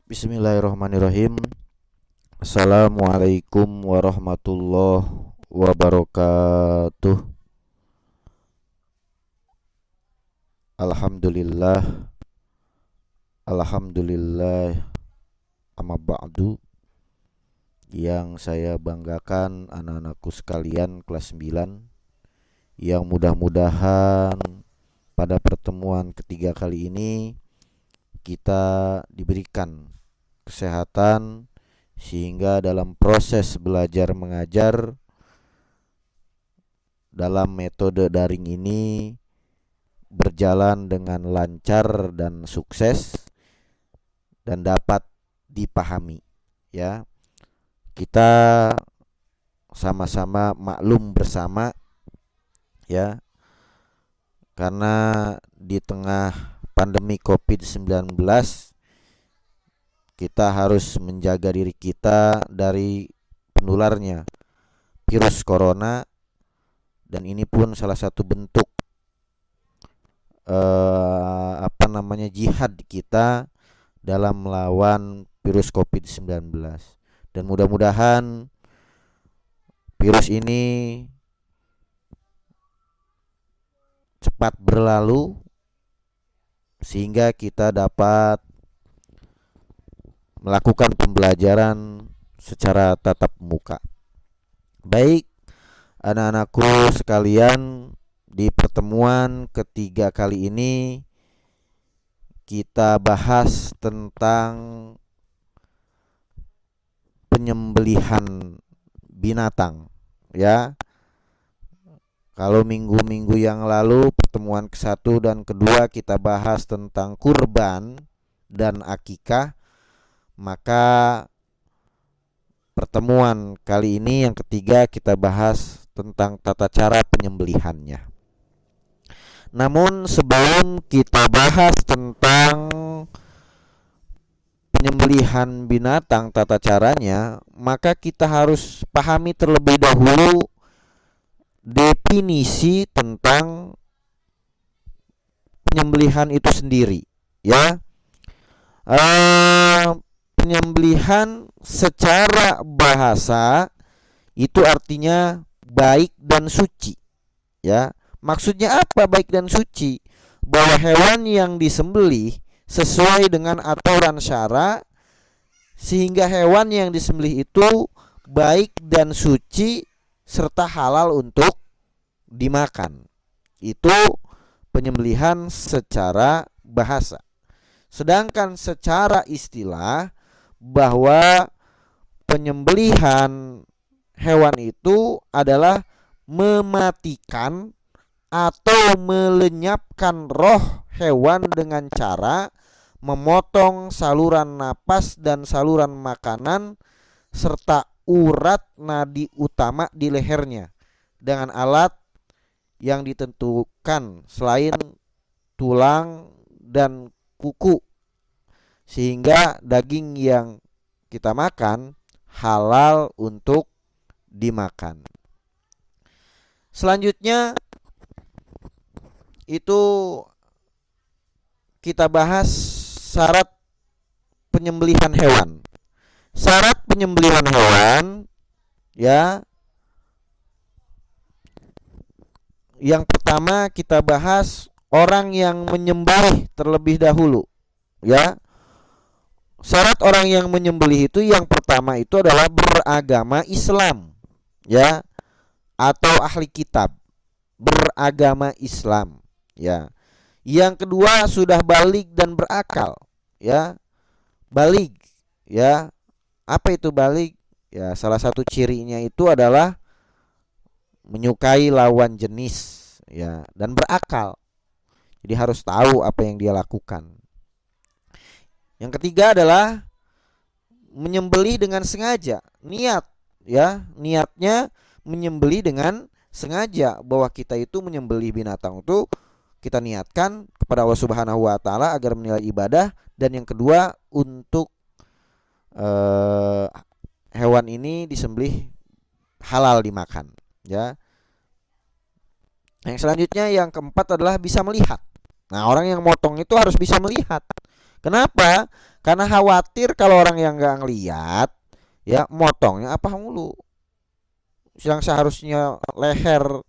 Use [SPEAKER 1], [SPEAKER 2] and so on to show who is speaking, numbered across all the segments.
[SPEAKER 1] Bismillahirrahmanirrahim. Assalamualaikum warahmatullahi wabarakatuh. Alhamdulillah, alhamdulillah. Amma ba'du. Yang saya banggakan anak-anakku sekalian kelas 9, yang mudah-mudahan pada pertemuan ketiga kali ini kita diberikan kesehatan sehingga dalam proses belajar mengajar dalam metode daring ini berjalan dengan lancar dan sukses dan dapat dipahami, ya. Kita sama-sama maklum bersama, ya, karena di tengah pandemi Covid-19 kita harus menjaga diri kita dari penularnya virus corona, dan ini pun salah satu bentuk jihad kita dalam melawan virus Covid-19. Dan mudah-mudahan virus ini cepat berlalu sehingga kita dapat melakukan pembelajaran secara tatap muka. Baik, anak-anakku sekalian, di pertemuan ketiga kali ini kita bahas tentang penyembelihan binatang, ya. Kalau minggu-minggu yang lalu pertemuan ke-1 dan kedua kita bahas tentang kurban dan akikah, maka pertemuan kali ini yang ketiga kita bahas tentang tata cara penyembelihannya. Namun sebelum kita bahas tentang penyembelihan binatang tata caranya, maka kita harus pahami terlebih dahulu definisi tentang penyembelihan itu sendiri, ya. Penyembelihan secara bahasa itu artinya baik dan suci, ya. Maksudnya apa baik dan suci? Bahwa hewan yang disembelih sesuai dengan aturan syara, sehingga hewan yang disembelih itu baik dan suci serta halal untuk dimakan. Itu penyembelihan secara bahasa. Sedangkan secara istilah, bahwa penyembelihan hewan itu adalah mematikan atau melenyapkan roh hewan dengan cara memotong saluran napas dan saluran makanan serta urat nadi utama di lehernya dengan alat yang ditentukan selain tulang dan kuku, sehingga daging yang kita makan halal untuk dimakan. Selanjutnya itu kita bahas syarat penyembelihan hewan. Syarat penyembelihan hewan, ya. Yang pertama kita bahas orang yang menyembelih terlebih dahulu, ya. Syarat orang yang menyembelih itu yang pertama itu adalah beragama Islam, ya, atau ahli kitab, beragama Islam, ya. Yang kedua sudah balig dan berakal, ya. Balig, ya. Apa itu balig? Ya, salah satu cirinya itu adalah menyukai lawan jenis, ya, dan berakal. Jadi harus tahu apa yang dia lakukan. Yang ketiga adalah menyembelih dengan sengaja, niat, ya. Niatnya menyembelih dengan sengaja, bahwa kita itu menyembelih binatang itu kita niatkan kepada Allah Subhanahu wa taala agar menilai ibadah, dan yang kedua untuk hewan ini disembelih halal dimakan, ya. Yang selanjutnya yang keempat adalah bisa melihat. Nah, orang yang motong itu harus bisa melihat. Kenapa? Karena khawatir kalau orang yang nggak ngeliat, ya motongnya apa mulu. Yang seharusnya leher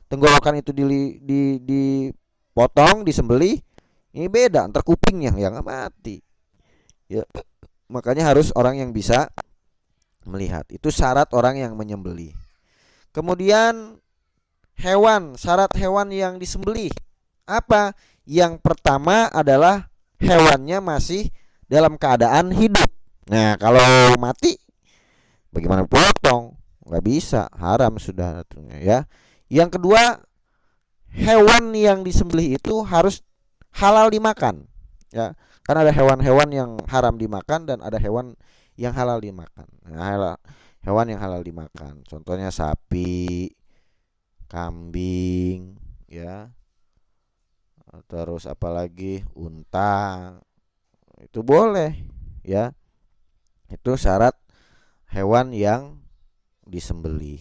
[SPEAKER 1] tenggorokan itu dipotong, disembelih, ini beda, ntar kupingnya yang nggak mati. Ya, makanya harus orang yang bisa melihat. Itu syarat orang yang menyembelih. Kemudian syarat hewan yang disembelih apa? Yang pertama adalah hewannya masih dalam keadaan hidup. Nah, kalau mati bagaimana potong? Nggak bisa, haram sudah ya. Yang kedua, hewan yang disembelih itu harus halal dimakan. Ya, karena ada hewan-hewan yang haram dimakan dan ada hewan yang halal dimakan. Nah, hewan yang halal dimakan, contohnya sapi, kambing, ya, terus apalagi unta, itu boleh, ya. Itu syarat hewan yang disembelih.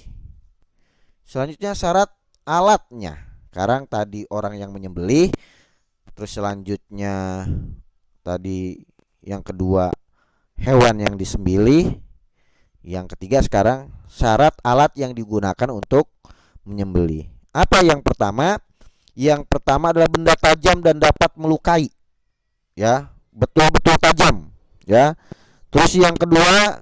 [SPEAKER 1] Selanjutnya syarat alatnya. Sekarang tadi orang yang menyembelih, terus selanjutnya tadi yang kedua hewan yang disembelih, yang ketiga sekarang syarat alat yang digunakan untuk menyembelih. Apa yang pertama? Yang pertama adalah benda tajam dan dapat melukai, ya, betul-betul tajam, ya. Terus yang kedua,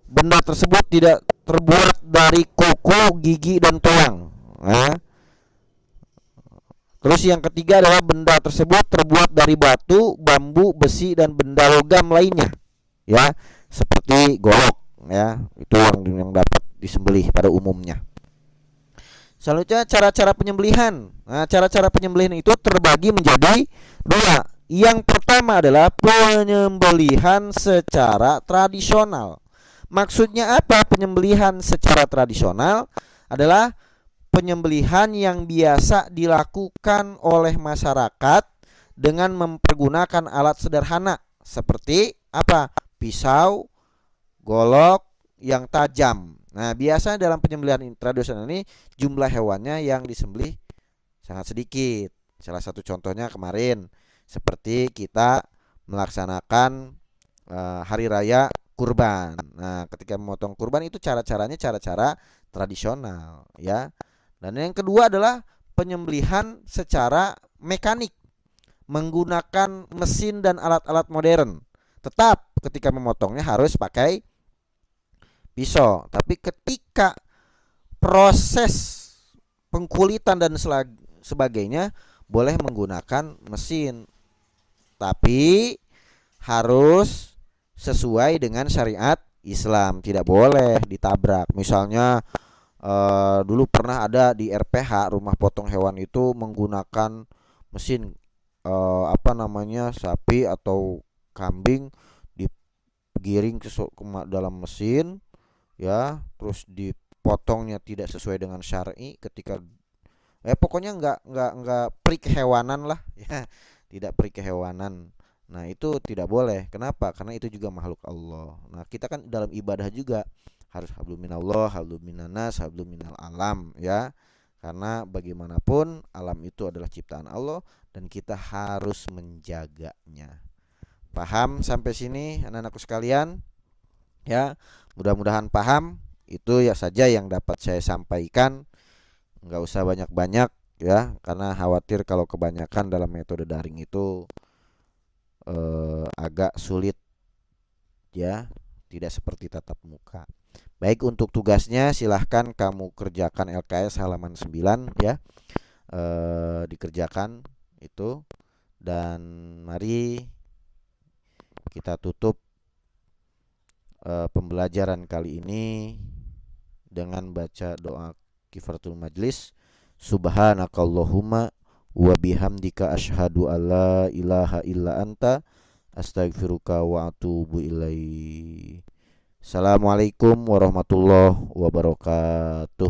[SPEAKER 1] benda tersebut tidak terbuat dari kuku, gigi dan tulang. Nah, terus yang ketiga adalah benda tersebut terbuat dari batu, bambu, besi dan benda logam lainnya, ya, seperti golok, ya. Itu yang dapat disembelih pada umumnya. Selanjutnya cara-cara penyembelihan. Nah, cara-cara penyembelihan itu terbagi menjadi dua. Yang pertama adalah penyembelihan secara tradisional. Maksudnya apa? Penyembelihan secara tradisional adalah penyembelihan yang biasa dilakukan oleh masyarakat dengan mempergunakan alat sederhana seperti apa? Pisau, golok yang tajam. Nah, biasanya dalam penyembelihan tradisional ini jumlah hewannya yang disembelih sangat sedikit. Salah satu contohnya kemarin seperti kita melaksanakan hari raya kurban. Nah, ketika memotong kurban itu cara-caranya cara-cara tradisional, ya. Dan yang kedua adalah penyembelihan secara mekanik menggunakan mesin dan alat-alat modern. Tetap ketika memotongnya harus pakai pisau, tapi ketika proses pengkulitan dan sebagainya boleh menggunakan mesin, tapi harus sesuai dengan syariat Islam, tidak boleh ditabrak. Misalnya dulu pernah ada di RPH, rumah potong hewan itu menggunakan mesin sapi atau kambing digiring ke dalam mesin, ya, terus dipotongnya tidak sesuai dengan syar'i ketika pokoknya nggak peri kehewanan lah ya, tidak peri kehewanan. Nah, itu tidak boleh. Kenapa? Karena itu juga makhluk Allah. Nah, kita kan dalam ibadah juga harus hablum minallah, hablum minannas, hablum minal alam, ya. Karena bagaimanapun alam itu adalah ciptaan Allah dan kita harus menjaganya. Paham sampai sini anak-anakku sekalian? Ya, mudah-mudahan paham. Itu ya saja yang dapat saya sampaikan. Nggak usah banyak-banyak, ya, karena khawatir kalau kebanyakan dalam metode daring itu agak sulit, ya, tidak seperti tatap muka. Baik, untuk tugasnya silahkan kamu kerjakan LKS halaman 9, ya, dikerjakan itu. Dan mari kita tutup pembelajaran kali ini dengan baca doa kifaratul majlis. Subhanakallahumma wa bihamdika asyhadu alla ilaha illa anta astaghfiruka wa atubu ilaik. Assalamualaikum warahmatullahi wabarakatuh.